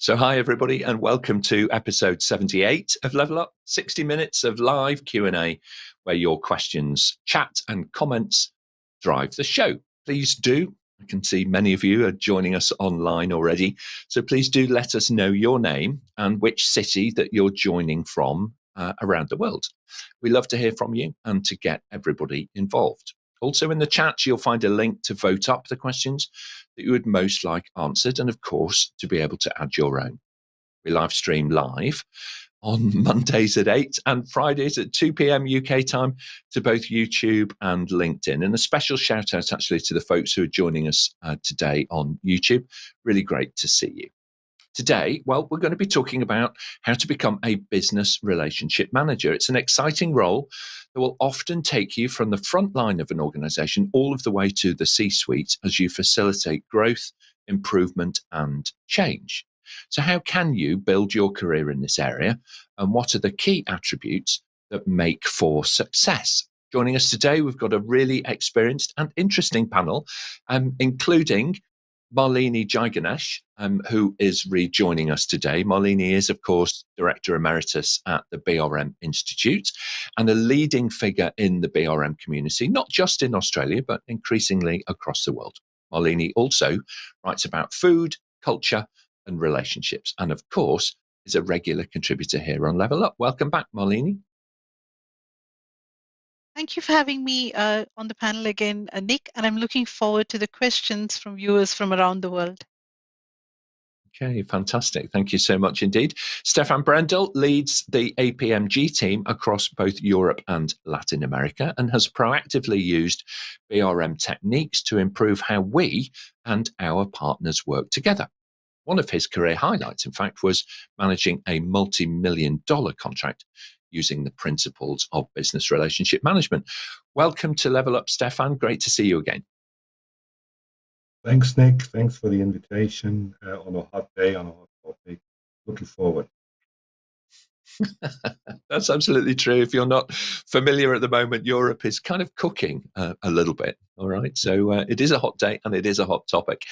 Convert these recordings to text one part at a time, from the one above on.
So hi everybody and welcome to episode 78 of Level Up, 60 minutes of live Q&A where your questions, chat and comments drive the show. Please do. I can see many of you are joining us online already. So please do let us know your name and which city that you're joining from around the world. We love to hear from you and to get everybody involved. Also in the chat, you'll find a link to vote up the questions that you would most like answered, and of course, to be able to add your own. We live stream live on Mondays at 8 and Fridays at 2 p.m. UK time to both YouTube and LinkedIn. And a special shout out actually to the folks who are joining us today on YouTube. Really great to see you. Today, well, we're going to be talking about how to become a business relationship manager. It's an exciting role that will often take you from the front line of an organization all of the way to the C-suite as you facilitate growth, improvement, and change. So how can you build your career in this area? And what are the key attributes that make for success? Joining us today, we've got a really experienced and interesting panel, including Malini Jayaganesh, who is rejoining us today. Malini is, of course, Director Emeritus at the BRM Institute and a leading figure in the BRM community, not just in Australia, but increasingly across the world. Malini also writes about food, culture, and relationships, and of course, is a regular contributor here on Level Up. Welcome back, Malini. Thank you for having me on the panel again, Nick, and I'm looking forward to the questions from viewers from around the world. Okay, fantastic. Thank you so much indeed. Stephan Brendel leads the APMG team across both Europe and Latin America and has proactively used BRM techniques to improve how we and our partners work together. One of his career highlights, in fact, was managing a multi-million-dollar contract using the principles of business relationship management. Welcome to Level Up, Stephan. Great to see you again. Thanks, Nick. Thanks for the invitation on a hot day, on a hot topic. Looking forward. That's absolutely true. If you're not familiar at the moment, Europe is kind of cooking a little bit. All right. So it is a hot day and it is a hot topic.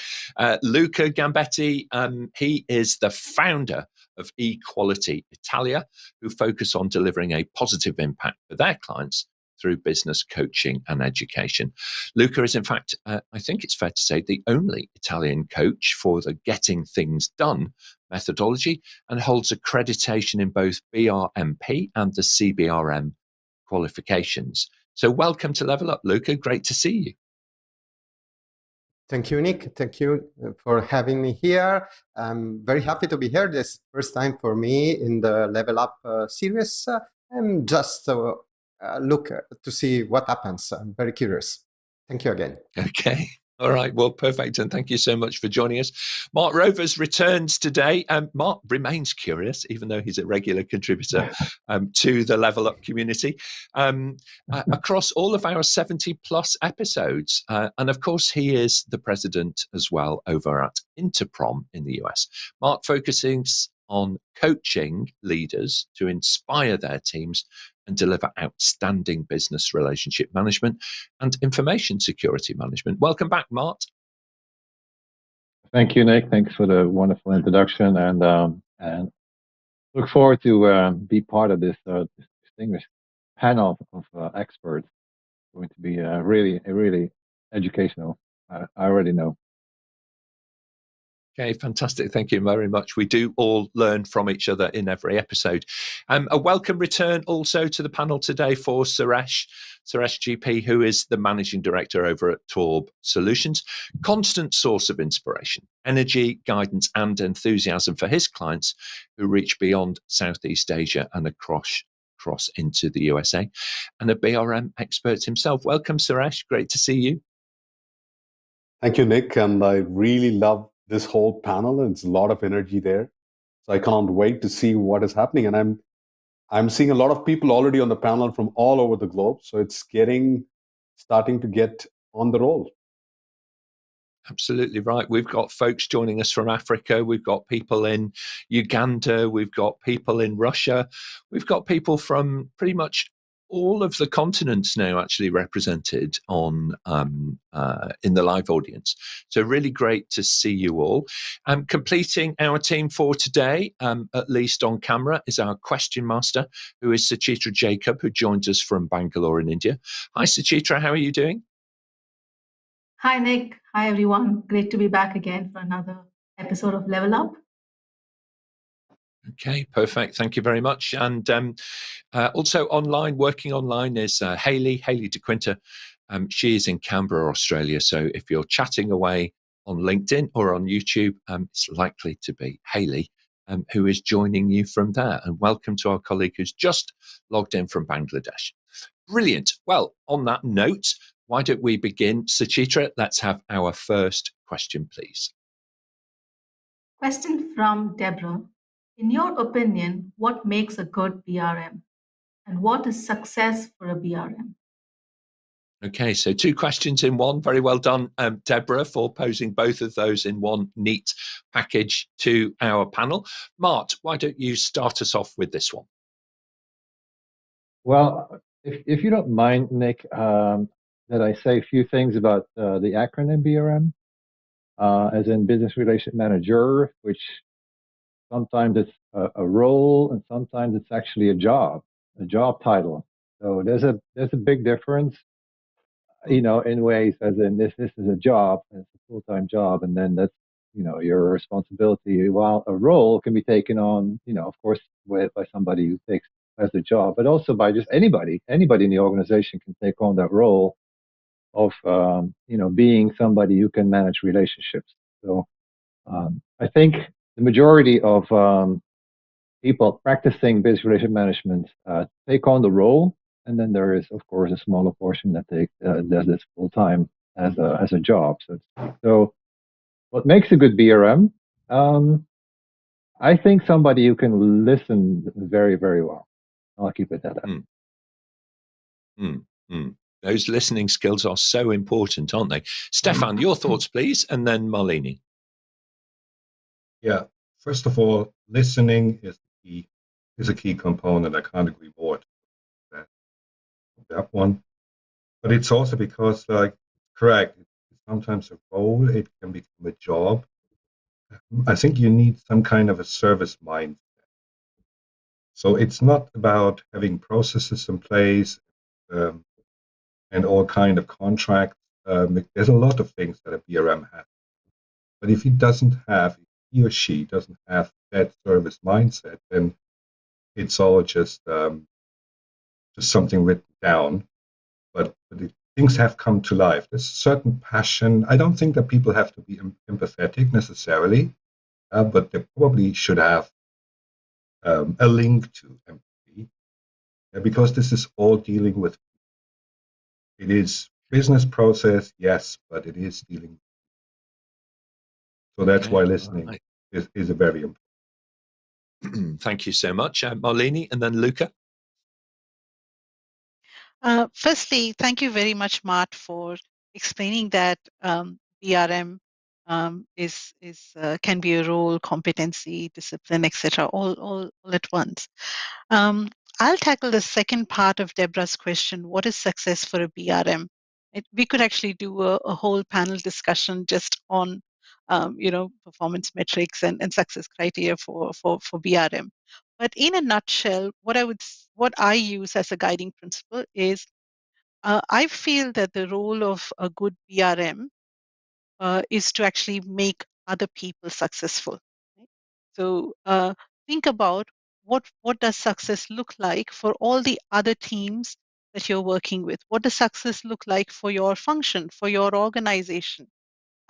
Luca Gambetti, he is the founder of Equality Italia, who focus on delivering a positive impact for their clients through business coaching and education. Luca is, in fact, I think it's fair to say, the only Italian coach for the Getting Things Done methodology and holds accreditation in both BRMP and the CBRM qualifications. So welcome to Level Up, Luca. Great to see you. Thank you, Nick. Thank you for having me here. I'm very happy to be here. This is the first time for me in the Level Up series. I'm just look to see what happens. I'm very curious. Thank you again. Okay. All right. Well, perfect. And thank you so much for joining us. Mart Rovers returns today. Mart remains curious, even though he's a regular contributor to the Level Up community across all of our 70 plus episodes. And of course, he is the president as well over at INTERPROM in the US. Mart focuses on coaching leaders to inspire their teams and deliver outstanding business relationship management and information security management. Welcome back, Mart. Thank you, Nick. Thanks for the wonderful introduction, and look forward to be part of this distinguished panel of experts. It's going to be really educational. I already know. Okay, fantastic. Thank you very much. We do all learn from each other in every episode. A welcome return also to the panel today for Suresh GP, who is the Managing Director over at TauB Solutions. Constant source of inspiration, energy, guidance, and enthusiasm for his clients who reach beyond Southeast Asia and across into the USA, and a BRM expert himself. Welcome, Suresh. Great to see you. Thank you, Nick. And I really love this whole panel, and it's a lot of energy there. So I can't wait to see what is happening. And I'm seeing a lot of people already on the panel from all over the globe. So it's starting to get on the roll. Absolutely right. We've got folks joining us from Africa. We've got people in Uganda. We've got people in Russia. We've got people from pretty much all of the continents now actually represented on in the live audience. So really great to see you all. Completing our team for today, at least on camera, is our question master, who is Suchitra Jacob, who joins us from Bangalore in India. Hi, Suchitra, how are you doing? Hi, Nick. Hi, everyone. Great to be back again for another episode of Level Up. Okay, perfect. Thank you very much. And also online, working online, is Hayley de Quinta. She is in Canberra, Australia. So if you're chatting away on LinkedIn or on YouTube, it's likely to be Hayley who is joining you from there. And welcome to our colleague who's just logged in from Bangladesh. Brilliant. Well, on that note, why don't we begin? Suchitra, let's have our first question, please. Question from Deborah. In your opinion, what makes a good BRM? And what is success for a BRM? Okay, so 2 questions in one. Very well done, Deborah, for posing both of those in one neat package to our panel. Mart, why don't you start us off with this one? Well, if you don't mind, Nick, that I say a few things about the acronym BRM, as in Business Relation Manager, which sometimes it's a role and sometimes it's actually a job title. So there's a big difference, in ways, as in this is a job, it's a full-time job, and then that's, your responsibility. While a role can be taken on, of course, by somebody who takes as a job, but also by just anybody in the organization can take on that role of, being somebody who can manage relationships. So I think the majority of people practicing business relationship management take on the role, and then there is, of course, a smaller portion that does this full time as a job. So what makes a good BRM? I think somebody who can listen very, very well. I'll keep it at that. Those listening skills are so important, aren't they? Stephan, your thoughts, please, and then Malini. Yeah, first of all, listening is a key component. I can't agree more to that one. But it's also because, correct, it's sometimes a role, it can become a job. I think you need some kind of a service mindset. So it's not about having processes in place and all kind of contracts. There's a lot of things that a BRM has. But if he or she doesn't have that service mindset, then it's all just something written down. But things have come to life. There's a certain passion. I don't think that people have to be empathetic necessarily, but they probably should have a link to empathy, because this is all dealing with. It is business process, yes, but it is dealing. So that's why listening is a very important. Thank you so much, Malini, and then Luca. Firstly, thank you very much, Mart, for explaining that BRM can be a role, competency, discipline, etc., all at once. I'll tackle the second part of Deborah's question. What is success for a BRM? We could actually do a whole panel discussion just on performance metrics and success criteria for BRM. But in a nutshell, what I use as a guiding principle is I feel that the role of a good BRM is to actually make other people successful. Right? So think about what does success look like for all the other teams that you're working with? What does success look like for your function, for your organization?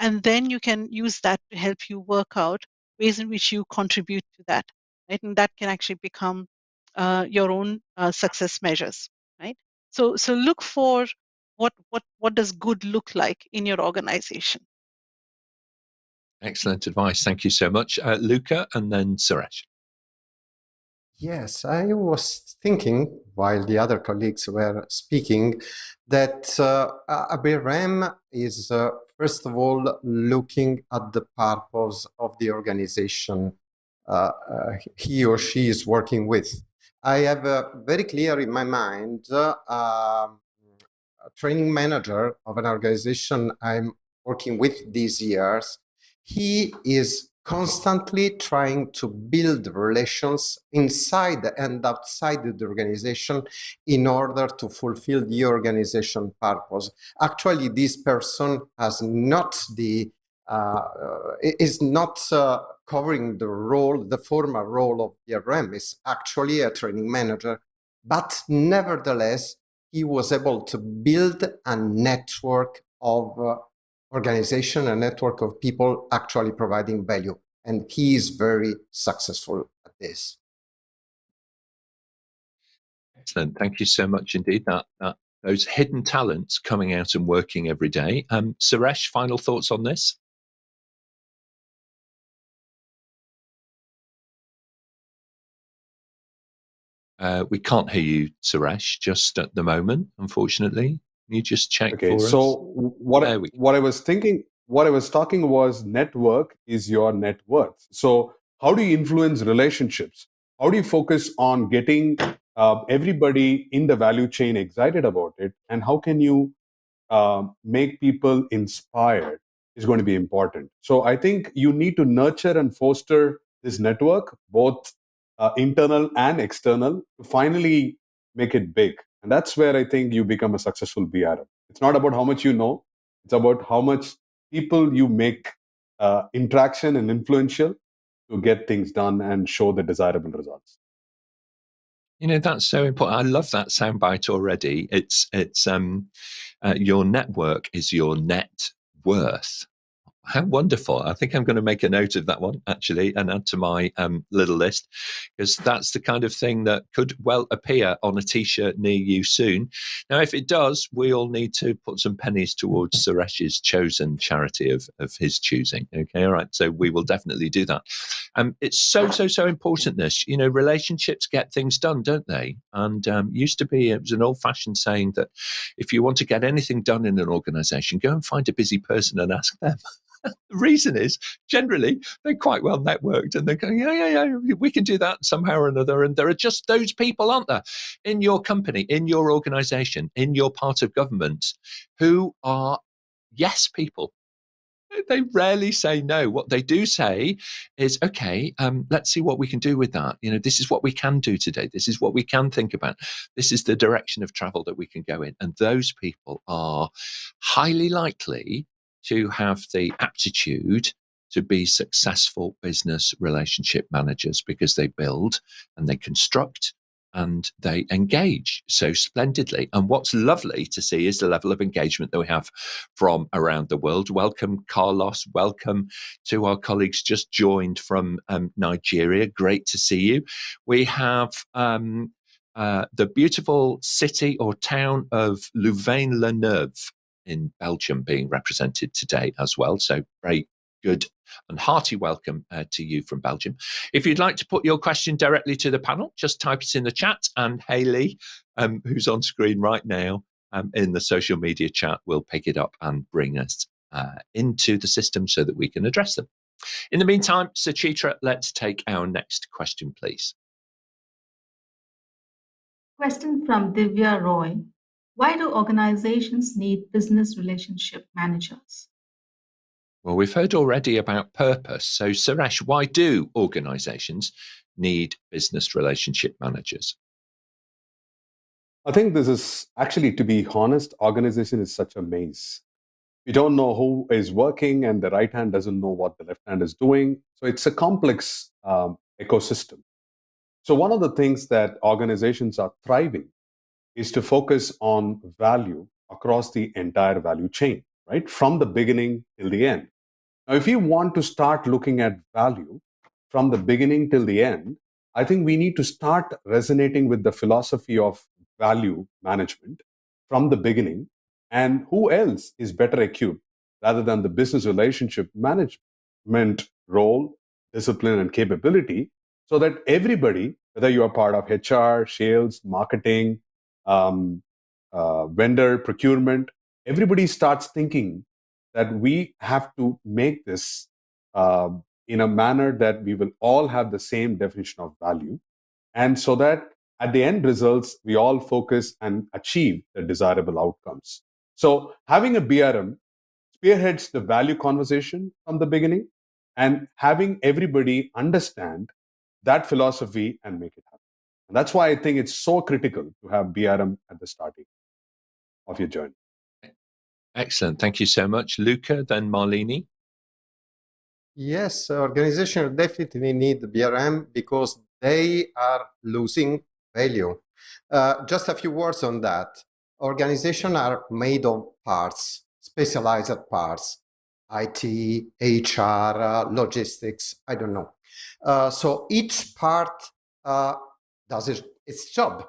And then you can use that to help you work out ways in which you contribute to that, right? And that can actually become your own success measures, right? So look for what does good look like in your organization. Excellent advice. Thank you so much, Luca, and then Suresh. Yes, I was thinking while the other colleagues were speaking that a BRM is, first of all, looking at the purpose of the organization he or she is working with. I have very clear in my mind a training manager of an organization I'm working with these years. He is constantly trying to build relations inside and outside the organization in order to fulfill the organization purpose. Actually, this person has not is not covering the role, the formal role of BRM, is actually a training manager, but nevertheless, he was able to build a network of organization, a network of people actually providing value. And he is very successful at this. Excellent. Thank you so much indeed. Those hidden talents coming out and working every day. Suresh, final thoughts on this? We can't hear you, Suresh, just at the moment, unfortunately. Can you just check for us? So what I was thinking, what I was talking was network is your net worth. So how do you influence relationships? How do you focus on getting everybody in the value chain excited about it? And how can you make people inspired is going to be important. So I think you need to nurture and foster this network, both internal and external, to finally make it big. And that's where I think you become a successful BRM. It's not about how much you know, it's about how much people you make interaction and influential to get things done and show the desirable results. That's so important. I love that soundbite already. It's your network is your net worth. How wonderful. I think I'm going to make a note of that one, actually, and add to my little list, because that's the kind of thing that could well appear on a T-shirt near you soon. Now, if it does, we all need to put some pennies towards Suresh's chosen charity of his choosing. Okay, all right. So we will definitely do that. It's so important, this. Relationships get things done, don't they? And used to be, it was an old-fashioned saying that if you want to get anything done in an organization, go and find a busy person and ask them. The reason is generally they're quite well networked and they're going, yeah, we can do that somehow or another. And there are just those people, aren't there, in your company, in your organization, in your part of government, who are yes people. They rarely say no. What they do say is, okay, let's see what we can do with that. This is what we can do today. This is what we can think about. This is the direction of travel that we can go in. And those people are highly likely to have the aptitude to be successful business relationship managers, because they build and they construct and they engage so splendidly. And what's lovely to see is the level of engagement that we have from around the world. Welcome, Carlos. Welcome to our colleagues just joined from Nigeria. Great to see you. We have the beautiful city or town of Louvain-la-Neuve in Belgium being represented today as well. So very good and hearty welcome to you from Belgium. If you'd like to put your question directly to the panel, just type it in the chat, and Hayley, who's on screen right now in the social media chat, will pick it up and bring us into the system so that we can address them. In the meantime, Suchitra, let's take our next question, please. Question from Divya Roy. Why do organizations need business relationship managers? Well, we've heard already about purpose. So, Suresh, why do organizations need business relationship managers? I think this is actually, to be honest, organization is such a maze. We don't know who is working, and the right hand doesn't know what the left hand is doing. So it's a complex ecosystem. So one of the things that organizations are thriving is to focus on value across the entire value chain, right? From the beginning till the end. Now, if you want to start looking at value from the beginning till the end, I think we need to start resonating with the philosophy of value management from the beginning. And who else is better equipped rather than the business relationship management role, discipline, and capability, so that everybody, whether you are part of HR, sales, marketing, vendor, procurement, everybody starts thinking that we have to make this in a manner that we will all have the same definition of value. And so that at the end results, we all focus and achieve the desirable outcomes. So having a BRM spearheads the value conversation from the beginning and having everybody understand that philosophy and make it happen. And that's why I think it's so critical to have BRM at the starting of your journey. Excellent. Thank you so much. Luca, then Malini. Yes, organizations definitely need BRM because they are losing value. Just a few words on that. Organizations are made of parts, specialized parts, IT, HR, logistics, I don't know. So each part does its job.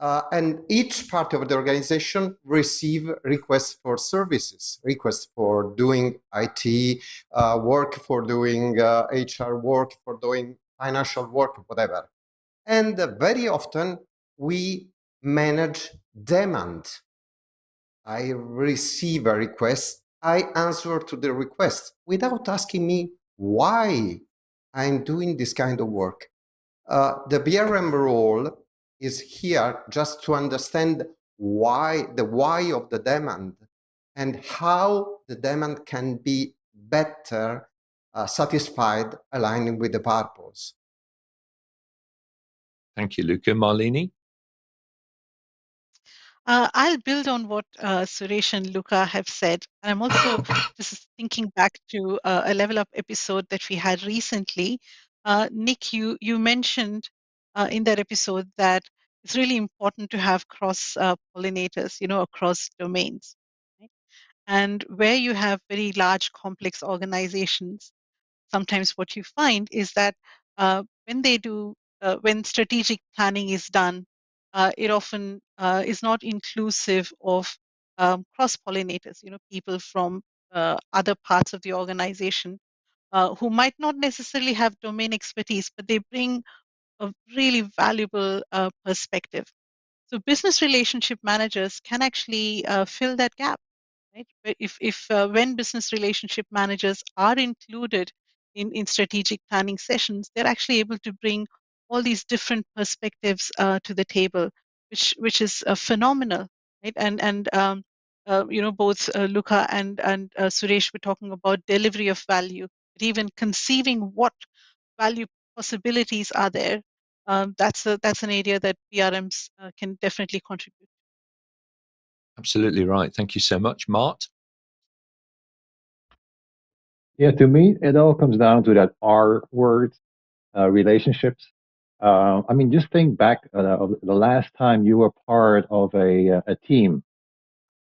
And each part of the organization receive requests for services, requests for doing IT work, for doing HR work, for doing financial work, whatever. And very often we manage demand. I receive a request, I answer to the request without asking me why I'm doing this kind of work. The BRM role is here just to understand the why of the demand and how the demand can be better satisfied, aligning with the purpose. Thank you, Luca. Malini? I'll build on what Suresh and Luca have said. I'm also just thinking back to a Level Up episode that we had recently. Nick, you mentioned in that episode that it's really important to have cross pollinators, across domains. Right? And where you have very large, complex organizations, sometimes what you find is that when strategic planning is done, it often is not inclusive of cross-pollinators, people from other parts of the organization who might not necessarily have domain expertise, but they bring a really valuable perspective. So business relationship managers can actually fill that gap. Right? But if when business relationship managers are included in strategic planning sessions, they're actually able to bring all these different perspectives to the table, which is phenomenal, right? And both Luca and Suresh were talking about delivery of value, but even conceiving what value possibilities are there. That's an area that BRMs can definitely contribute. Absolutely right. Thank you so much. Mart? Yeah, to me, it all comes down to that R word, relationships. I mean, just think back of the last time you were part of a team,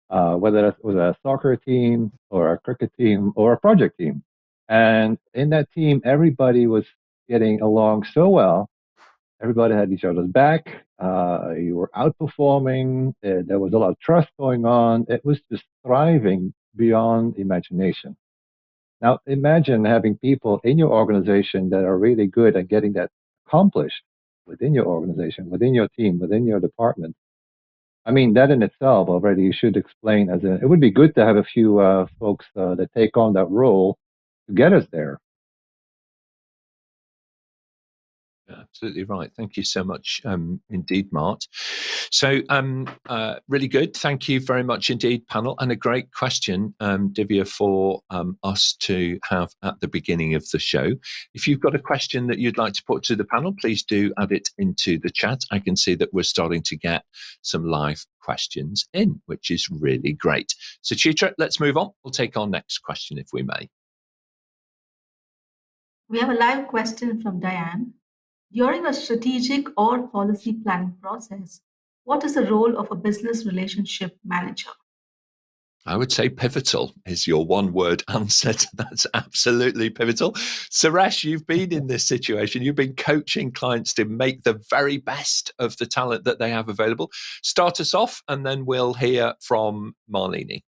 whether it was a soccer team or a cricket team or a project team. And in that team, everybody was getting along so well. Everybody had each other's back. You were outperforming. There was a lot of trust going on. It was just thriving beyond imagination. Now, imagine having people in your organization that are really good at getting that accomplished within your organization, within your team, within your department. I mean, that in itself already you should explain it would be good to have a few folks that take on that role to get us there. Absolutely right. Thank you so much indeed, Mart. So really good. Thank you very much indeed, panel. And a great question, Divya, for us to have at the beginning of the show. If you've got a question that you'd like to put to the panel, please do add it into the chat. I can see that we're starting to get some live questions in, which is really great. So Suchitra, let's move on. We'll take our next question if we may. We have a live question from Diane. During a strategic or policy planning process, what is the role of a business relationship manager? I would say pivotal is your one-word answer to that's absolutely pivotal. Suresh, you've been in this situation. You've been coaching clients to make the very best of the talent that they have available. Start us off, and then we'll hear from Malini.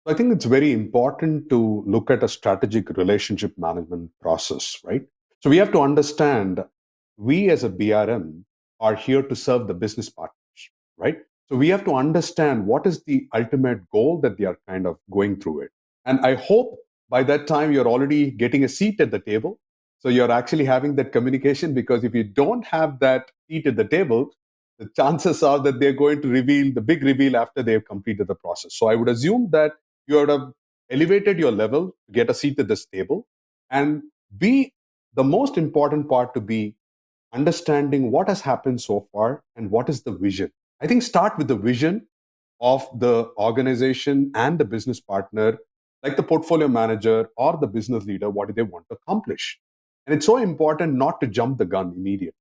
I think it's very important to look at a strategic relationship management process, right? So we have to understand we as a BRM are here to serve the business partners, right? So we have to understand what is the ultimate goal that they are kind of going through it. And I hope by that time you're already getting a seat at the table So you're actually having that communication, because if you don't have that seat at the table, the chances are that they're going to reveal the big reveal after they've completed the process. So I would assume that you would have elevated your level to get a seat at this table, and be the most important part to be understanding what has happened so far and what is the vision. I think start with the vision of the organization and the business partner, like the portfolio manager or the business leader. What do they want to accomplish? And it's so important not to jump the gun immediately.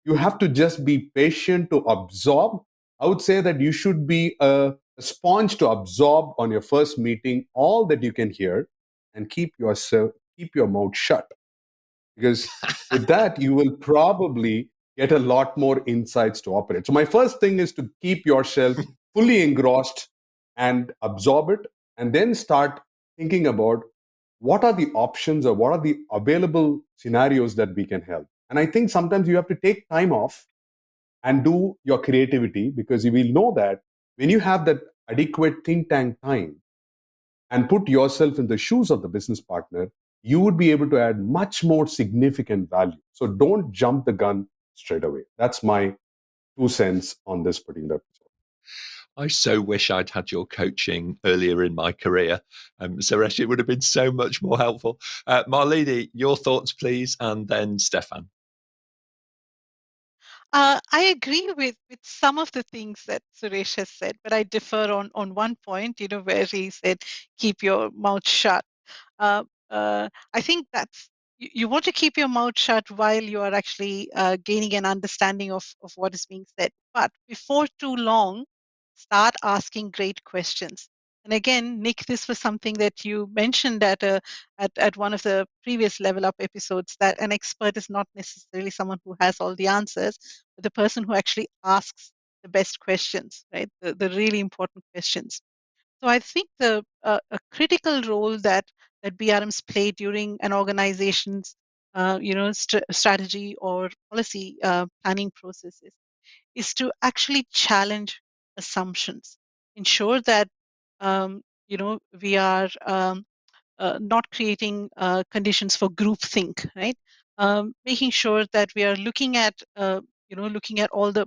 You have to just be patient to absorb. I would say that you should be a sponge to absorb on your first meeting all that you can hear, and keep your mouth shut. Because with that, you will probably get a lot more insights to operate. So my first thing is to keep yourself fully engrossed and absorb it, and then start thinking about what are the options or what are the available scenarios that we can help. And I think sometimes you have to take time off and do your creativity, because you will know that when you have that adequate think tank time and put yourself in the shoes of the business partner, you would be able to add much more significant value. So don't jump the gun straight away. That's my 2 cents on this particular episode. I so wish I'd had your coaching earlier in my career. Suresh, it would have been so much more helpful. Malini, your thoughts, please, and then Stephan. I agree with some of the things that Suresh has said, but I differ on one point, where he said, keep your mouth shut. I think that's, you want to keep your mouth shut while you are actually gaining an understanding of what is being said. But before too long, start asking great questions. And again, Nick, this was something that you mentioned at one of the previous Level Up episodes, that an expert is not necessarily someone who has all the answers, but the person who actually asks the best questions, right? The really important questions. So I think a critical role that BRMs play during an organization's strategy or policy planning processes is to actually challenge assumptions, ensure that we are not creating conditions for groupthink, right? Making sure that we are looking at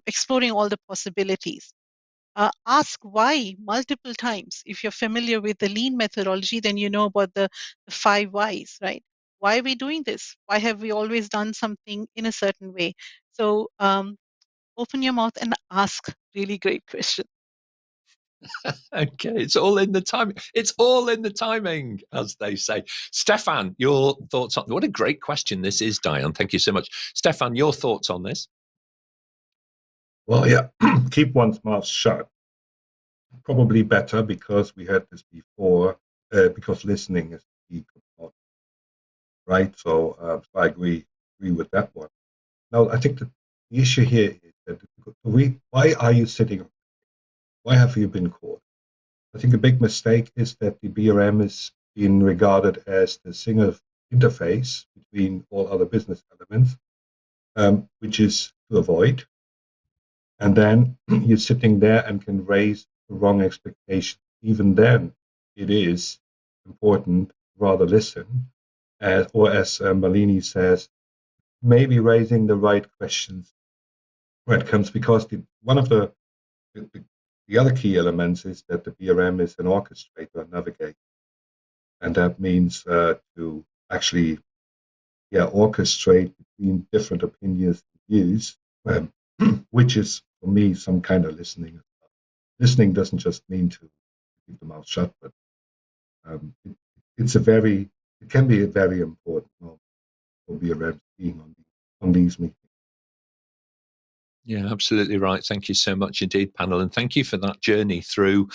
exploring all the possibilities. Ask why multiple times. If you're familiar with the lean methodology, then you know about the 5 whys, right? Why are we doing this? Why have we always done something in a certain way? So open your mouth and ask really great questions. Okay, it's all in the timing. It's all in the timing, as they say. Stephan, your thoughts on what a great question this is, Diane. Thank you so much. Stephan, your thoughts on this? Well, yeah, keep one's mouth shut. Probably better, because we had this before, because listening is the key component, right? So I agree with that one. Now, I think the issue here is that why are you sitting? Why have you been caught? I think a big mistake is that the BRM is being regarded as the single interface between all other business elements, which is to avoid. And then you're sitting there and can raise the wrong expectations. Even then, it is important to rather listen, or as Malini says, maybe raising the right questions where it comes, because one of the other key elements is that the BRM is an orchestrator and navigator. And that means to actually orchestrate between different opinions and views, which is, for me, some kind of listening. Listening doesn't just mean to keep the mouth shut, but it can be a very important moment for BRMs being on these meetings. Yeah, absolutely right. Thank you so much indeed, panel. And thank you for that journey through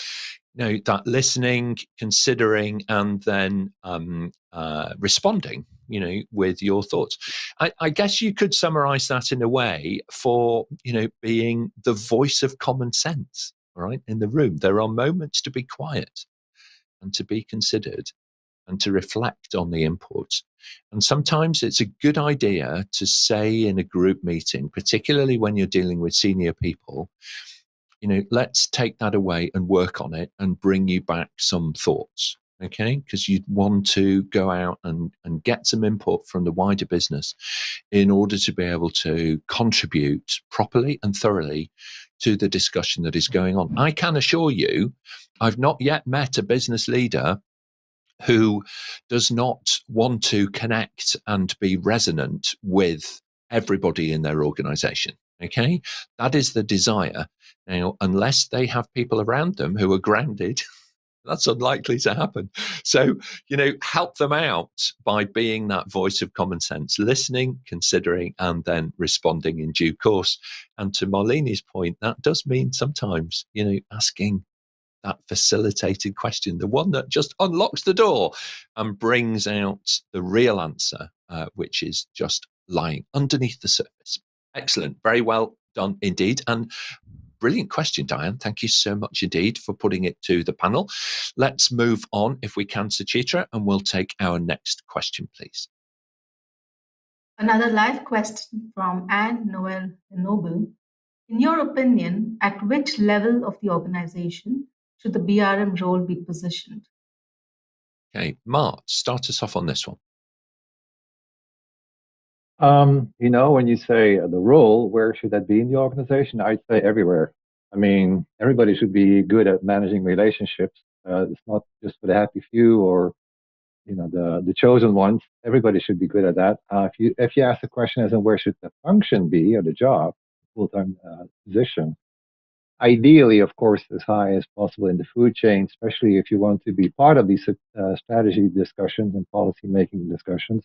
that listening, considering, and then responding, with your thoughts. I guess you could summarize that in a way for, being the voice of common sense, right, in the room. There are moments to be quiet and to be considered and to reflect on the input. And sometimes it's a good idea to say in a group meeting, particularly when you're dealing with senior people, let's take that away and work on it and bring you back some thoughts. okay? Because you'd want to go out and get some input from the wider business in order to be able to contribute properly and thoroughly to the discussion that is going on. I can assure you, I've not yet met a business leader who does not want to connect and be resonant with everybody in their organization. Okay, that is the desire. Now, unless they have people around them who are grounded, that's unlikely to happen. So, help them out by being that voice of common sense, listening, considering, and then responding in due course. And to Malini's point, that does mean sometimes, asking that facilitated question, the one that just unlocks the door and brings out the real answer, which is just lying underneath the surface. Excellent. Very well done indeed. And brilliant question, Diane. Thank you so much indeed for putting it to the panel. Let's move on, if we can, Suchitra, and we'll take our next question, please. Another live question from Anne Noel Noble. In your opinion, at which level of the organization should the BRM role be positioned? Okay, Mart, start us off on this one. When you say the role, where should that be in the organization? I'd say everywhere. I mean, everybody should be good at managing relationships. It's not just for the happy few or the chosen ones. Everybody should be good at that. If you ask the question as in where should the function be or the job, full-time position, ideally, of course, as high as possible in the food chain, especially if you want to be part of these strategy discussions and policy making discussions.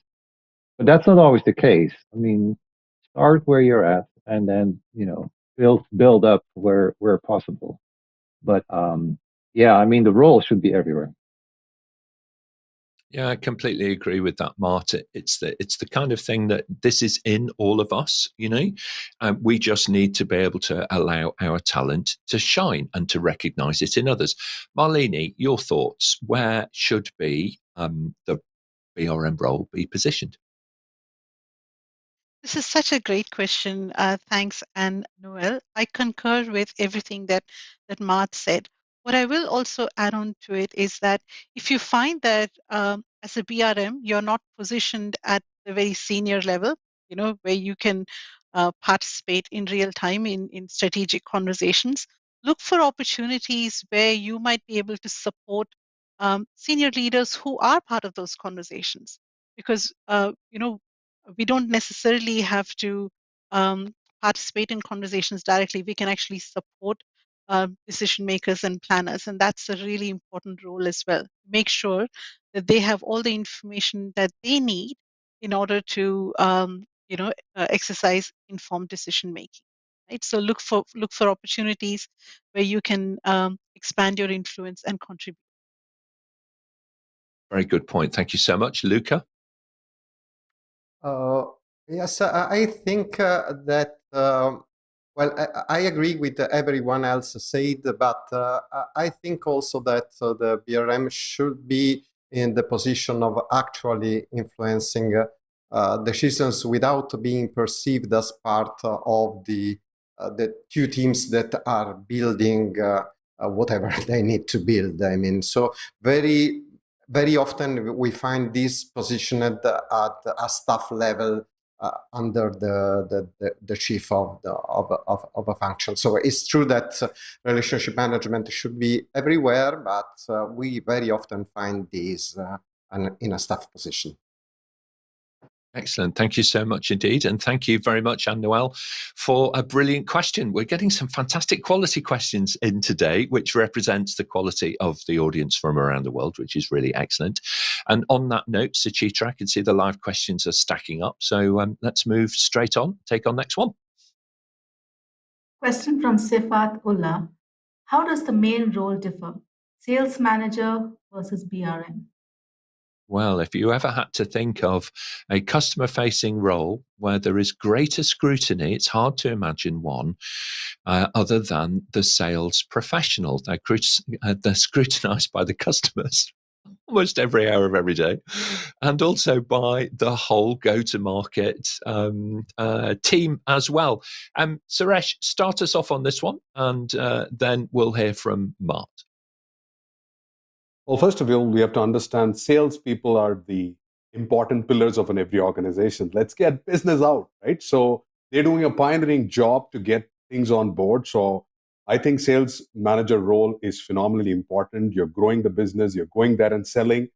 But that's not always the case. I mean, start where you're at and then, build up where possible. But the role should be everywhere. Yeah, I completely agree with that, Mart. It's the kind of thing that this is in all of us, we just need to be able to allow our talent to shine and to recognize it in others. Malini, your thoughts, where should be the BRM role be positioned? This is such a great question. Thanks, Anne Noel. I concur with everything that Mart said. What I will also add on to it is that if you find that as a BRM, you're not positioned at the very senior level, where you can participate in real time in strategic conversations, look for opportunities where you might be able to support senior leaders who are part of those conversations. Because, we don't necessarily have to participate in conversations directly. We can actually support decision makers and planners, and that's a really important role as well. Make sure that they have all the information that they need in order to, exercise informed decision making. Right. So look for opportunities where you can expand your influence and contribute. Very good point. Thank you so much, Luca. Yes, I think that, I agree with everyone else said, but I think also that the BRM should be in the position of actually influencing decisions without being perceived as part of the two teams that are building whatever they need to build. I mean, so very often we find this positioned at a staff level under the chief of a function. So it's true that relationship management should be everywhere, but we very often find these in a staff position. Excellent. Thank you so much indeed. And thank you very much, Anne Noel, for a brilliant question. We're getting some fantastic quality questions in today, which represents the quality of the audience from around the world, which is really excellent. And on that note, Suchitra, I can see the live questions are stacking up. So let's move straight on, take on next one. Question from Sifat Ullah. How does the main role differ? Sales manager versus BRM? Well, if you ever had to think of a customer-facing role where there is greater scrutiny, it's hard to imagine one other than the sales professional. They're scrutinized by the customers almost every hour of every day, and also by the whole go-to-market team as well. Suresh, start us off on this one, and then we'll hear from Mart. Well, first of all, we have to understand salespeople are the important pillars of every organization. Let's get business out, right? So they're doing a pioneering job to get things on board. So I think sales manager role is phenomenally important. You're growing the business, you're going there and selling.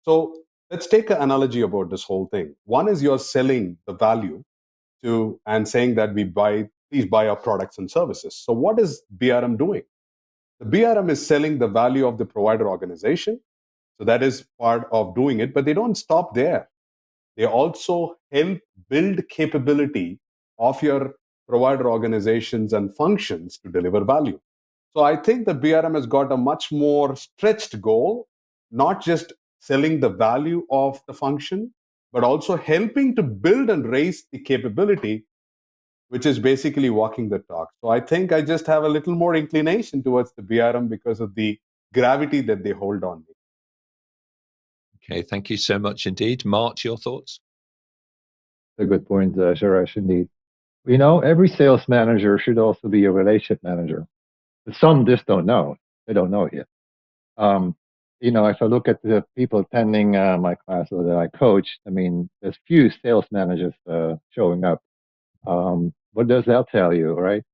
So let's take an analogy about this whole thing. One is you're selling the value to and saying that please buy our products and services. So what is BRM doing? The BRM is selling the value of the provider organization. So that is part of doing it, but they don't stop there. They also help build capability of your provider organizations and functions to deliver value. So I think the BRM has got a much more stretched goal, not just selling the value of the function, but also helping to build and raise the capability, which is basically walking the talk. So I think I just have a little more inclination towards the BRM because of the gravity that they hold on me. Okay, thank you so much indeed. Mart, your thoughts? A good point, Suresh, indeed. Every sales manager should also be a relationship manager. Some just don't know. They don't know it yet. If I look at the people attending my class that I coach, there's few sales managers showing up. What does that tell you, right?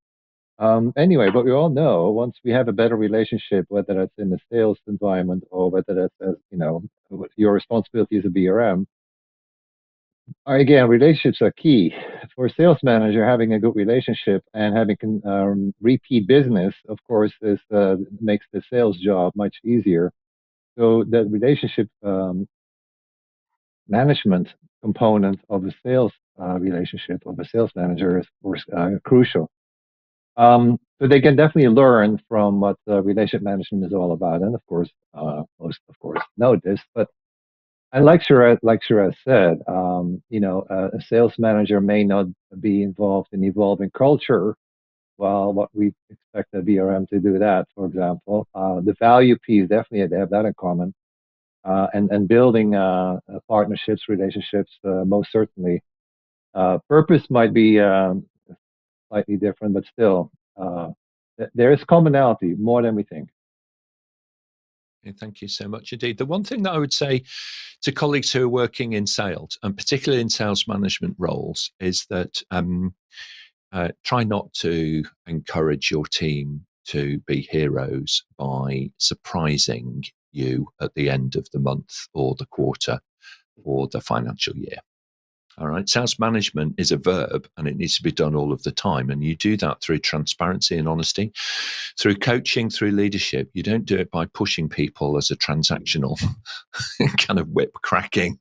Anyway, but we all know once we have a better relationship, whether that's in the sales environment or whether that's as your responsibility as a BRM. Again, relationships are key. For a sales manager, having a good relationship and having repeat business, of course, makes the sales job much easier. So that relationship management component of the sales relationship of a sales manager is, of course, crucial. So they can definitely learn from what relationship management is all about, and of course, most of course know this. But and like Suresh said, a sales manager may not be involved in evolving culture. Well, what we expect a BRM to do that, for example, the value piece definitely they have that in common, and building partnerships, relationships, most certainly. Purpose might be slightly different, but still, there is commonality more than we think. Thank you so much indeed. The one thing that I would say to colleagues who are working in sales, and particularly in sales management roles, is that try not to encourage your team to be heroes by surprising you at the end of the month or the quarter or the financial year. All right. Sales management is a verb and it needs to be done all of the time. And you do that through transparency and honesty, through coaching, through leadership. You don't do it by pushing people as a transactional kind of whip cracking,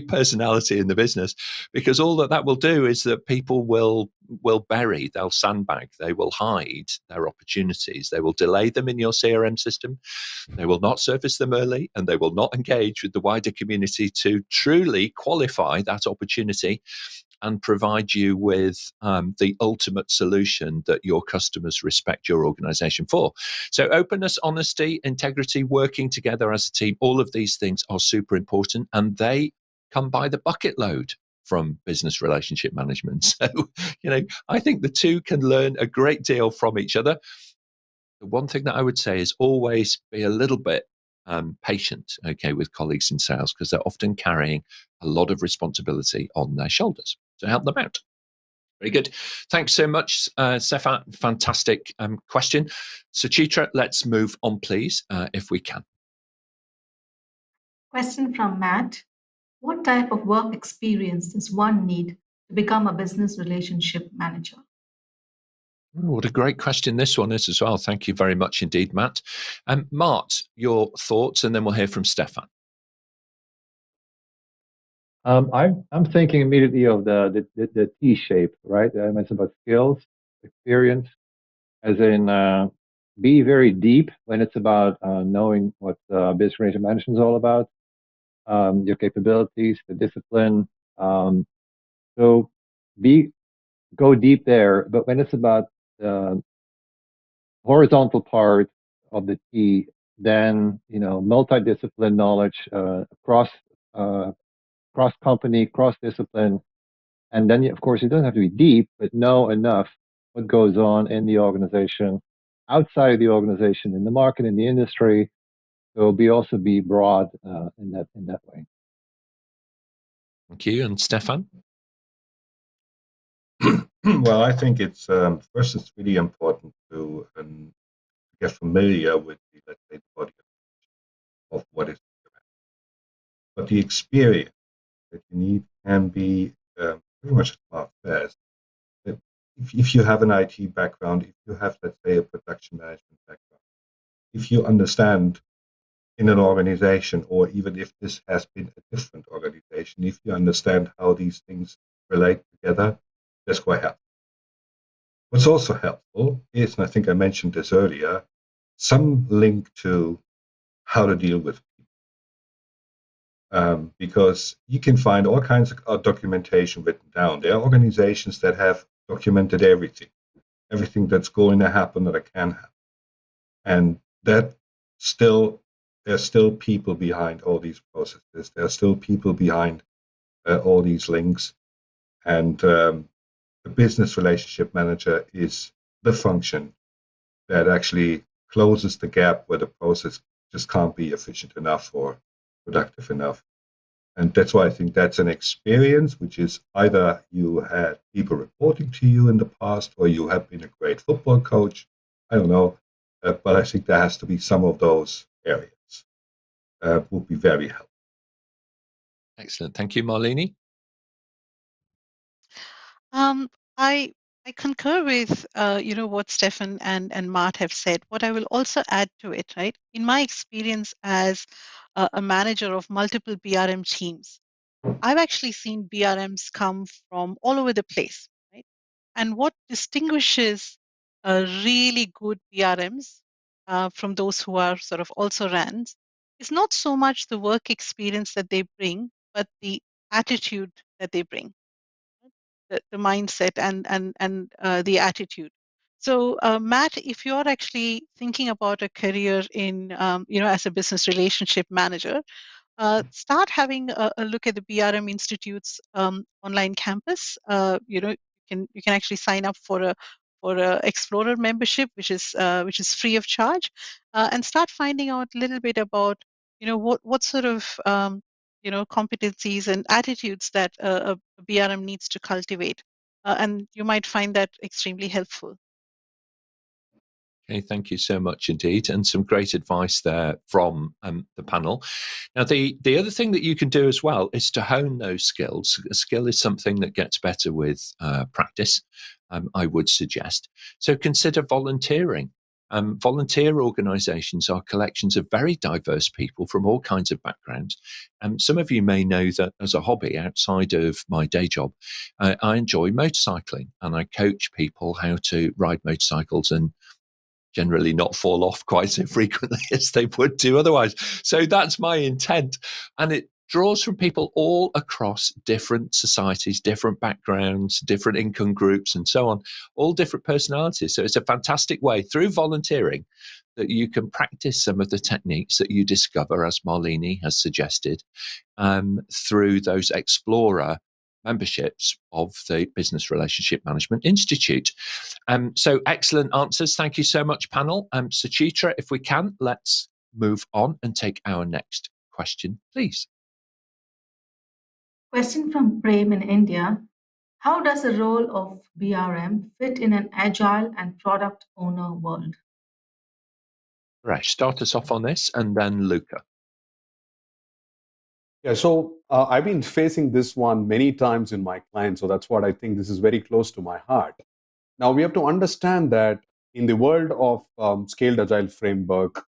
personality in the business, because all that will do is that people will bury, they'll sandbag, they will hide their opportunities, they will delay them in your CRM system, they will not surface them early, and they will not engage with the wider community to truly qualify that opportunity and provide you with the ultimate solution that your customers respect your organization for. So openness, honesty, integrity, working together as a team, all of these things are super important, and they come by the bucket load from business relationship management. So, I think the two can learn a great deal from each other. The one thing that I would say is always be a little bit patient, with colleagues in sales, because they're often carrying a lot of responsibility on their shoulders. So help them out. Very good. Thanks so much, Stephan. Fantastic question. Suchitra, let's move on, please, if we can. Question from Matt. What type of work experience does one need to become a business relationship manager? What a great question this one is as well. Thank you very much indeed, Matt. Mart, your thoughts, and then we'll hear from Stephan. I'm thinking immediately of the T shape, right? I mentioned about skills, experience, as in be very deep when it's about knowing what business relationship management is all about, your capabilities, the discipline. So go deep there. But when it's about the horizontal part of the T, then multidiscipline knowledge across company, cross discipline, and then of course it doesn't have to be deep, but know enough what goes on in the organization, outside of the organization, in the market, in the industry, So also be broad in that way. Thank you. And Stephan? Well, I think it's first, it's really important to get familiar with the, let's say, the body of what is, but the experience that you need can be pretty much fast. If you have an IT background, if you have, let's say, a production management background, if you understand in an organization, or even if this has been a different organization, if you understand how these things relate together, that's quite helpful. What's also helpful is, and I think I mentioned this earlier, some link to how to deal with people. Because you can find all kinds of documentation written down. There are organizations that have documented everything that's going to happen, or that can happen. And that there's still people behind all these processes. There are still people behind all these links. And the business relationship manager is the function that actually closes the gap where the process just can't be efficient enough or productive enough. And that's why I think that's an experience, which is either you had people reporting to you in the past, or you have been a great football coach. I don't know. But I think there has to be some of those areas. Would be very helpful. Excellent. Thank you, Malini. I concur with what Stephan and Mart have said. What I will also add to it, right? In my experience as a manager of multiple BRM teams, I've actually seen BRMs come from all over the place, right? And what distinguishes really good BRMs from those who are sort of also RANs is not so much the work experience that they bring, but the attitude that they bring, the mindset and the attitude. So, Matt, if you're actually thinking about a career in, as a business relationship manager, start having a look at the BRM Institute's online campus. You can actually sign up for a Explorer membership, which is free of charge, and start finding out a little bit about what sort of competencies and attitudes that a BRM needs to cultivate, and you might find that extremely helpful. Okay, thank you so much indeed, and some great advice there from the panel. Now, the other thing that you can do as well is to hone those skills. A skill is something that gets better with practice, I would suggest. So consider volunteering. Volunteer organisations are collections of very diverse people from all kinds of backgrounds. Some of you may know that as a hobby outside of my day job, I enjoy motorcycling, and I coach people how to ride motorcycles and generally not fall off quite so frequently as they would do otherwise. So that's my intent. And it draws from people all across different societies, different backgrounds, different income groups, and so on, all different personalities. So it's a fantastic way through volunteering that you can practice some of the techniques that you discover, as Malini has suggested, through those Explorer memberships of the Business Relationship Management Institute. So excellent answers. Thank you so much, panel. Suchitra, if we can, let's move on and take our next question, please. Question from Prem in India. How does the role of BRM fit in an agile and product owner world? Suresh, start us off on this, and then Luca. Yeah, so I've been facing this one many times in my clients, so that's what I think this is very close to my heart. Now, we have to understand that in the world of scaled agile framework,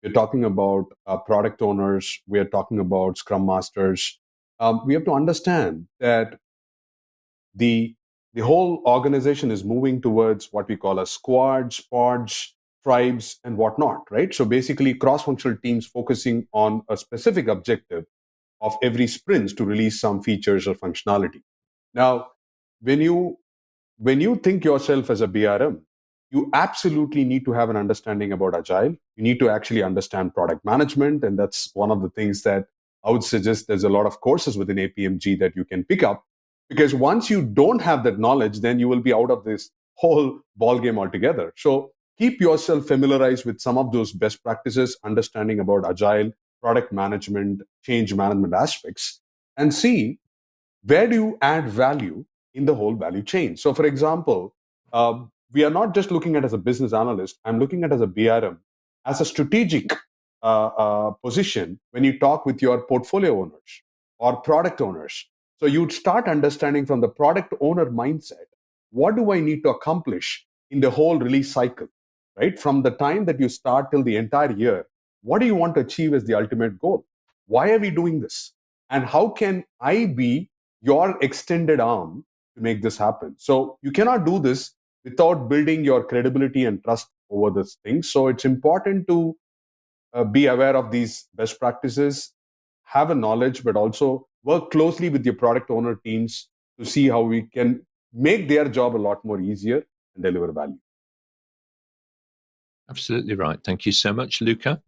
we're talking about product owners, we are talking about scrum masters. We have to understand that the whole organization is moving towards what we call as squads, pods, tribes, and whatnot, right? So basically, cross-functional teams focusing on a specific objective of every sprint to release some features or functionality. Now, when you think yourself as a BRM, you absolutely need to have an understanding about Agile. You need to actually understand product management. And that's one of the things that I would suggest there's a lot of courses within APMG that you can pick up. Because once you don't have that knowledge, then you will be out of this whole ballgame altogether. So keep yourself familiarized with some of those best practices, understanding about agile, product management, change management aspects, and see where do you add value in the whole value chain. So, for example, we are not just looking at as a business analyst. I'm looking at as a BRM, as a strategic position when you talk with your portfolio owners or product owners. So you'd start understanding from the product owner mindset, what do I need to accomplish in the whole release cycle, right? From the time that you start till the entire year, what do you want to achieve as the ultimate goal? Why are we doing this? And how can I be your extended arm to make this happen? So you cannot do this without building your credibility and trust over this thing. So it's important to be aware of these best practices, have a knowledge, but also work closely with your product owner teams to see how we can make their job a lot more easier and deliver value. Absolutely right. Thank you so much, Luca.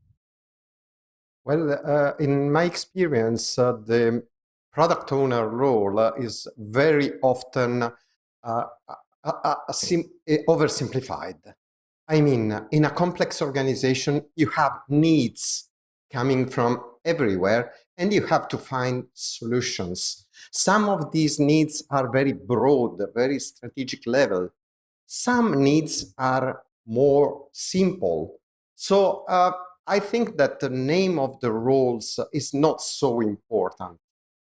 Well, in my experience, the product owner role is very often oversimplified. I mean, in a complex organization, you have needs coming from everywhere, and you have to find solutions. Some of these needs are very broad, very strategic level. Some needs are more simple. So I think that the name of the roles is not so important.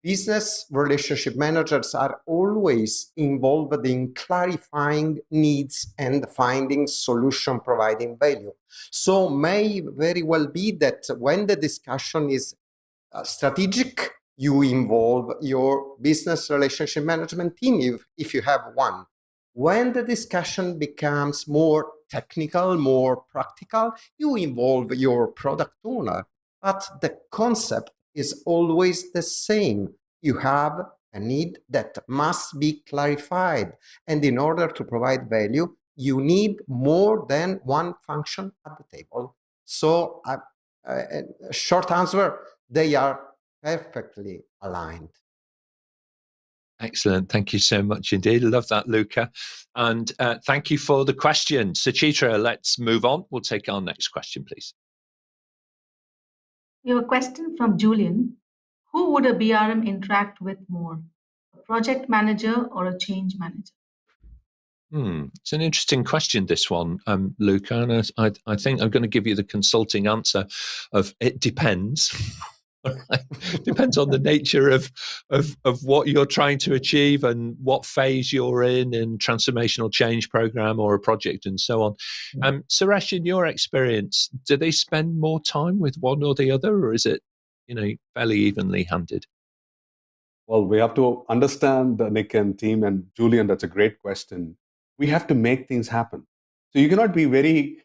Business relationship managers are always involved in clarifying needs and finding solution providing value. So may very well be that when the discussion is strategic, you involve your business relationship management team if you have one. When the discussion becomes more technical, more practical, you involve your product owner. But the concept is always the same. You have a need that must be clarified. And in order to provide value, you need more than one function at the table. So, short answer, they are perfectly aligned. Excellent. Thank you so much indeed. Love that, Luca. And thank you for the question. Suchitra, let's move on. We'll take our next question, please. We have a question from Julian. Who would a BRM interact with more, a project manager or a change manager? It's an interesting question, this one, Luca. And I think I'm going to give you the consulting answer of it depends. Depends on the nature of what you're trying to achieve and what phase you're in transformational change program or a project and so on. Suresh, in your experience, do they spend more time with one or the other, or is it, fairly evenly handed? Well, we have to understand Nick and team, and Julian, that's a great question. We have to make things happen. So you cannot be very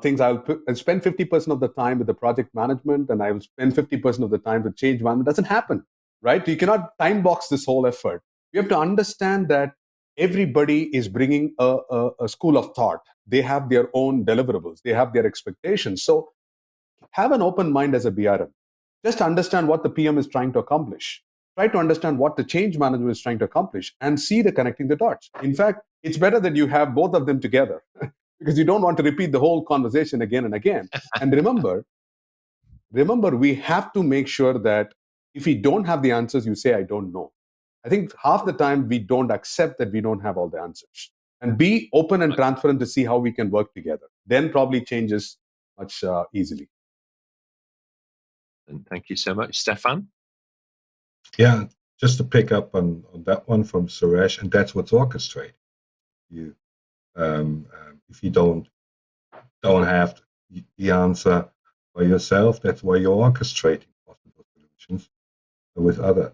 things. I'll spend 50% of the time with the project management, and I will spend 50% of the time with change management. It doesn't happen, right? You cannot time box this whole effort. You have to understand that everybody is bringing a school of thought. They have their own deliverables. They have their expectations. So have an open mind as a BRM. Just understand what the PM is trying to accomplish. Try to understand what the change manager is trying to accomplish and see the connecting the dots. In fact, it's better that you have both of them together because you don't want to repeat the whole conversation again and again. And remember, we have to make sure that if we don't have the answers, you say, I don't know. I think half the time we don't accept that we don't have all the answers. And be open and transparent to see how we can work together. Then probably changes much easily. And thank you so much. Stephan? Yeah, just to pick up on that one from Suresh, and that's what's orchestrated. You, if you don't have the answer by yourself, that's why you're orchestrating possible solutions with other.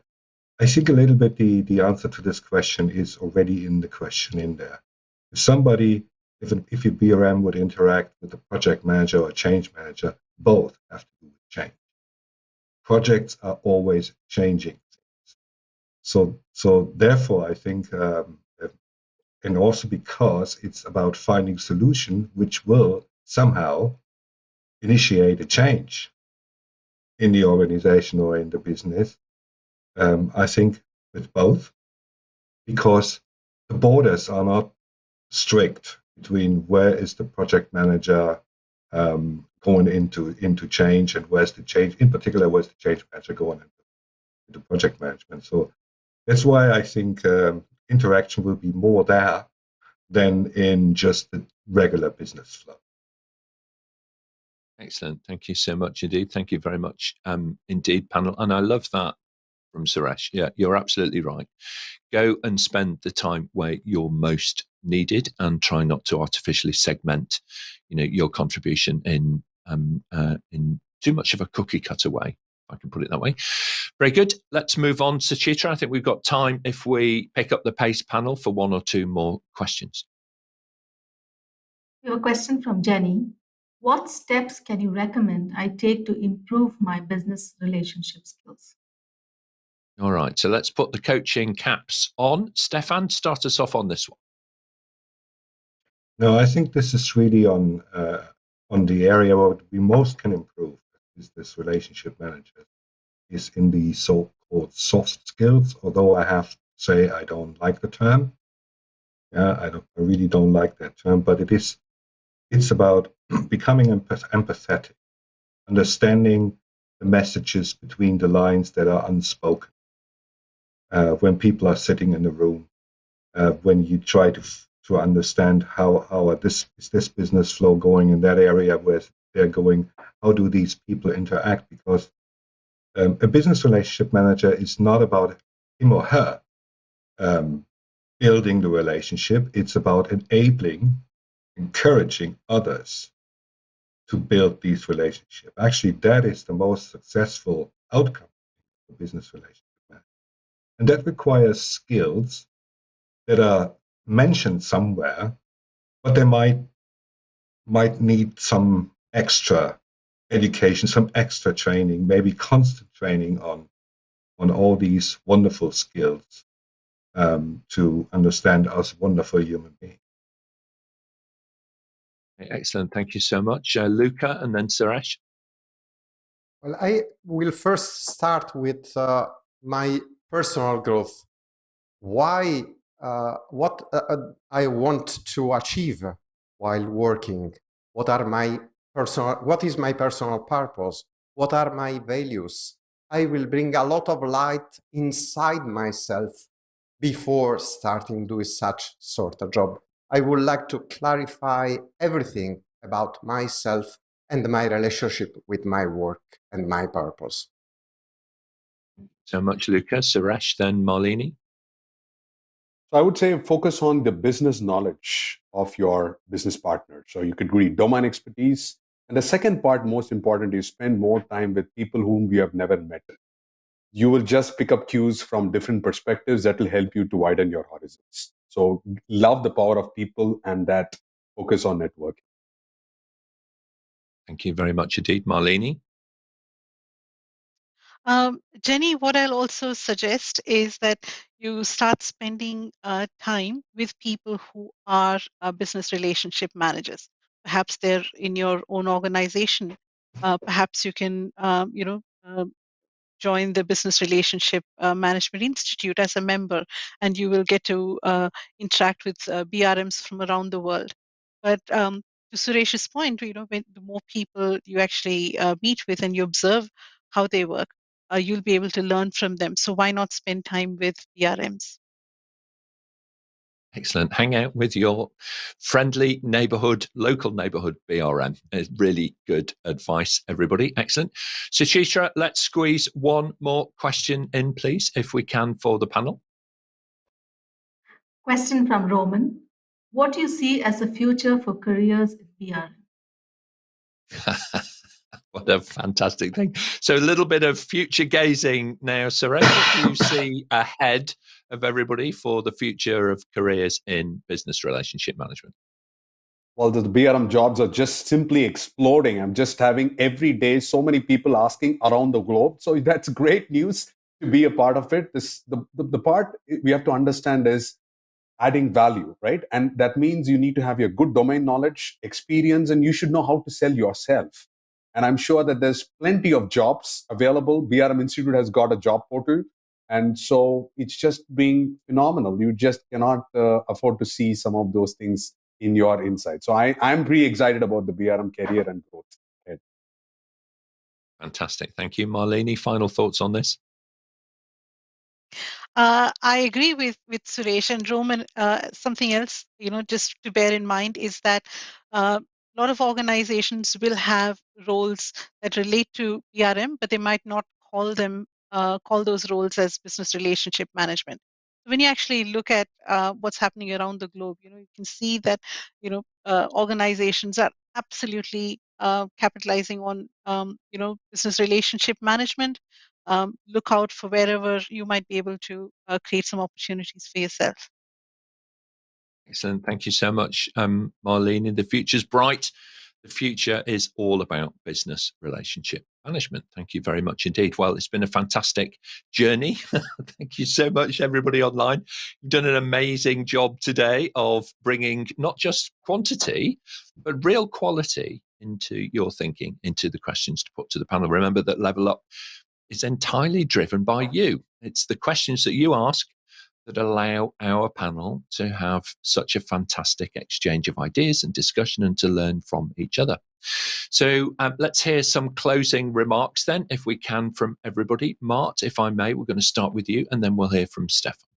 I think a little bit the answer to this question is already in the question in there. If your BRM would interact with a project manager or a change manager, both have to do with change. Projects are always changing. So therefore, I think, and also because it's about finding solution which will somehow initiate a change in the organization or in the business, I think with both, because the borders are not strict between where is the project manager going into change, and where's the change, in particular, where's the change manager going into project management. So that's why I think interaction will be more there than in just the regular business flow. Excellent. Thank you so much indeed. Thank you very much indeed, panel. And I love that from Suresh. Yeah, you're absolutely right. Go and spend the time where you're most needed, and try not to artificially segment, your contribution in too much of a cookie cutter way, if I can put it that way. Very good. Let's move on, Suchitra. I think we've got time if we pick up the pace, panel, for one or two more questions. We have a question from Jenny. What steps can you recommend I take to improve my business relationship skills? All right, so let's put the coaching caps on. Stephan, start us off on this one. No, I think this is really on the area where we most can improve is this relationship manager, is in the so-called soft skills, although I have to say I don't like the term. Yeah, I really don't like that term, but it's about becoming empathetic, understanding the messages between the lines that are unspoken. When people are sitting in a room, when you try to understand how is this business flow going in that area where they're going, how do these people interact? Because a business relationship manager is not about him or her building the relationship. It's about encouraging others to build these relationships. Actually, that is the most successful outcome of business relationship management. And that requires skills that are mentioned somewhere, but they might need some extra education, some extra training, maybe constant training on all these wonderful skills to understand us wonderful human beings. Excellent. Thank you so much. Luca, and then Suresh. Well, I will first start with my personal growth. Why, what I want to achieve while working. What is my personal purpose? What are my values? I will bring a lot of light inside myself before starting doing such sort of job. I would like to clarify everything about myself and my relationship with my work and my purpose. So much, Luca. Suresh, then Malini. So I would say focus on the business knowledge of your business partner. So you could read domain expertise. And the second part, most important, is spend more time with people whom you have never met. You will just pick up cues from different perspectives that will help you to widen your horizons. So love the power of people and that focus on networking. Thank you very much indeed. Malini. Jenny, what I'll also suggest is that you start spending time with people who are business relationship managers. Perhaps they're in your own organization. Perhaps you can, join the Business Relationship Management Institute as a member, and you will get to interact with BRMs from around the world. But to Suresh's point, when the more people you actually meet with and you observe how they work, you'll be able to learn from them. So why not spend time with BRMs? Excellent. Hang out with your friendly local neighborhood BRM. It's really good advice, everybody. Excellent. Suchitra, let's squeeze one more question in, please, if we can, for the panel. Question from Roman. What do you see as the future for careers in BRM? What a fantastic thing. So a little bit of future gazing now, Suresh. What do you see ahead of everybody for the future of careers in business relationship management? Well, the BRM jobs are just simply exploding. I'm just having every day so many people asking around the globe. So that's great news to be a part of it. The part we have to understand is adding value, right? And that means you need to have your good domain knowledge, experience, and you should know how to sell yourself. And I'm sure that there's plenty of jobs available. BRM Institute has got a job portal. And so it's just being phenomenal. You just cannot afford to see some of those things in your insight. So I'm pretty excited about the BRM career and growth. Fantastic. Thank you. Malini, final thoughts on this? I agree with Suresh and Roman. Something else, just to bear in mind is that a lot of organizations will have roles that relate to BRM, but they might not call those roles as business relationship management. When you actually look at what's happening around the globe, you can see that organizations are absolutely capitalizing on business relationship management. Look out for wherever you might be able to create some opportunities for yourself. Excellent. Thank you so much, Marlene. The future's bright. The future is all about business relationship management. Thank you very much indeed. Well, it's been a fantastic journey. Thank you so much, everybody online. You've done an amazing job today of bringing not just quantity, but real quality into your thinking, into the questions to put to the panel. Remember that Level Up is entirely driven by you. It's the questions that you ask that allow our panel to have such a fantastic exchange of ideas and discussion and to learn from each other. So let's hear some closing remarks then, if we can, from everybody. Mart, if I may, we're going to start with you and then we'll hear from Stephan.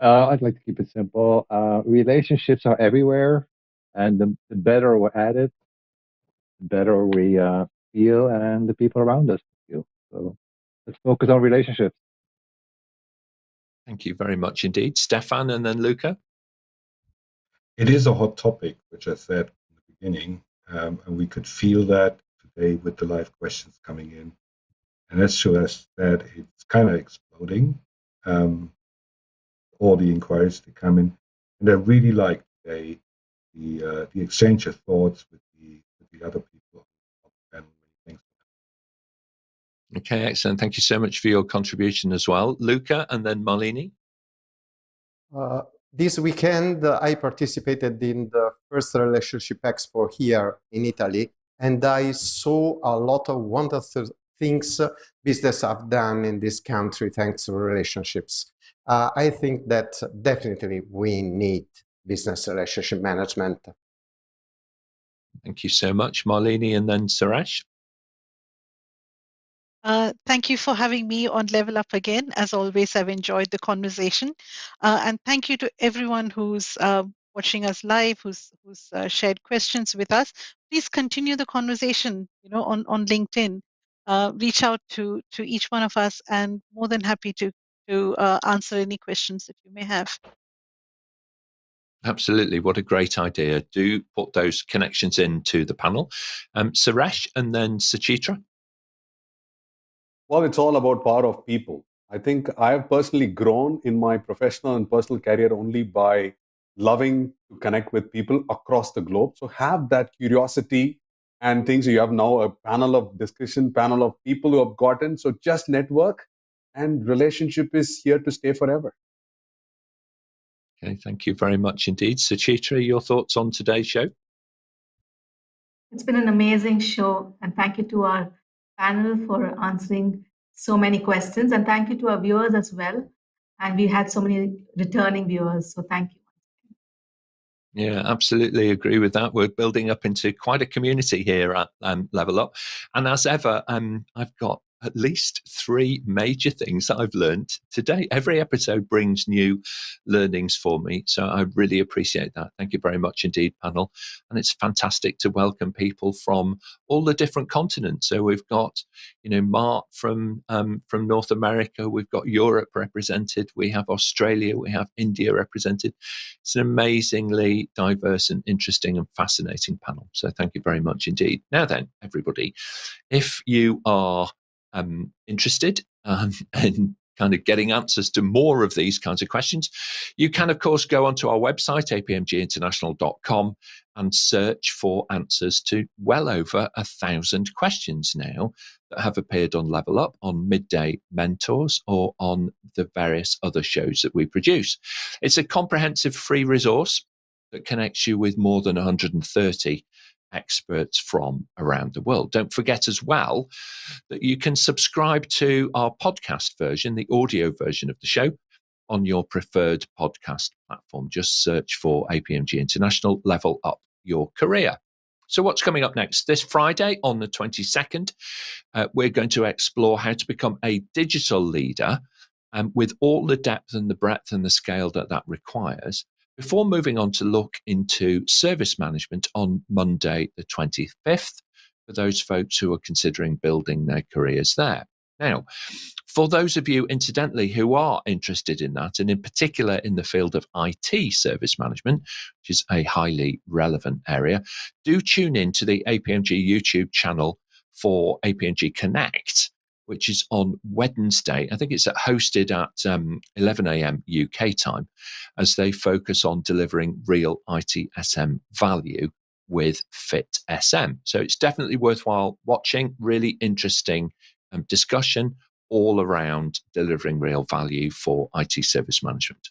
I'd like to keep it simple. Relationships are everywhere, and the better we're at it, the better we feel and the people around us feel. So let's focus on relationships. Thank you very much indeed. Stephan and then Luca. It is a hot topic, which I said in the beginning, and we could feel that today with the live questions coming in. And as Suresh said, it's kind of exploding, all the inquiries that come in. And I really like today the exchange of thoughts with the other people. And thanks. Okay, excellent. Thank you so much for your contribution as well. Luca and then Malini. This weekend, I participated in the first relationship expo here in Italy, and I saw a lot of wonderful things business have done in this country thanks to relationships. I think that definitely we need business relationship management. Thank you so much, Malini and then Suresh. Thank you for having me on Level Up again. As always, I've enjoyed the conversation. And thank you to everyone who's watching us live, who's shared questions with us. Please continue the conversation, on LinkedIn. Reach out to each one of us, and more than happy to answer any questions that you may have. Absolutely. What a great idea. Do put those connections into the panel. Suresh and then Suchitra. Well, it's all about power of people. I think I have personally grown in my professional and personal career only by loving to connect with people across the globe. So have that curiosity and things. You have now a panel of discussion, panel of people who have gotten. So just network, and relationship is here to stay forever. Okay, thank you very much indeed. Suchitra, your thoughts on today's show? It's been an amazing show, and thank you to our panel for answering so many questions, and thank you to our viewers as well. And we had so many returning viewers, so thank you. Yeah, absolutely agree with that. We're building up into quite a community here at Level Up. And as ever, I've got at least 3 major things that I've learned today. Every episode brings new learnings for me. So I really appreciate that. Thank you very much indeed, panel. And it's fantastic to welcome people from all the different continents. So we've got, Mart from North America. We've got Europe represented. We have Australia. We have India represented. It's an amazingly diverse and interesting and fascinating panel. So thank you very much indeed. Now then, everybody, if you are interested in kind of getting answers to more of these kinds of questions, you can, of course, go onto our website, apmginternational.com, and search for answers to well over 1,000 questions now that have appeared on Level Up, on Midday Mentors, or on the various other shows that we produce. It's a comprehensive free resource that connects you with more than 130 experts from around the world. Don't forget as well that you can subscribe to our podcast version, the audio version of the show, on your preferred podcast platform. Just search for APMG International, Level Up Your Career. So what's coming up next? This Friday on the 22nd, we're going to explore how to become a digital leader with all the depth and the breadth and the scale that requires, before moving on to look into service management on Monday the 25th, for those folks who are considering building their careers there. Now, for those of you, incidentally, who are interested in that, and in particular in the field of IT service management, which is a highly relevant area, do tune in to the APMG YouTube channel for APMG Connect, which is on Wednesday. I think it's hosted at 11 a.m. UK time, as they focus on delivering real ITSM value with FitSM. So it's definitely worthwhile watching. Really interesting discussion all around delivering real value for IT service management.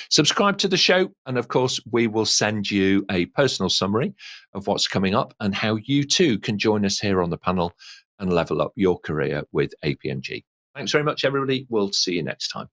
Subscribe to the show, and of course, we will send you a personal summary of what's coming up and how you too can join us here on the panel and level up your career with APMG. Thanks very much, everybody. We'll see you next time.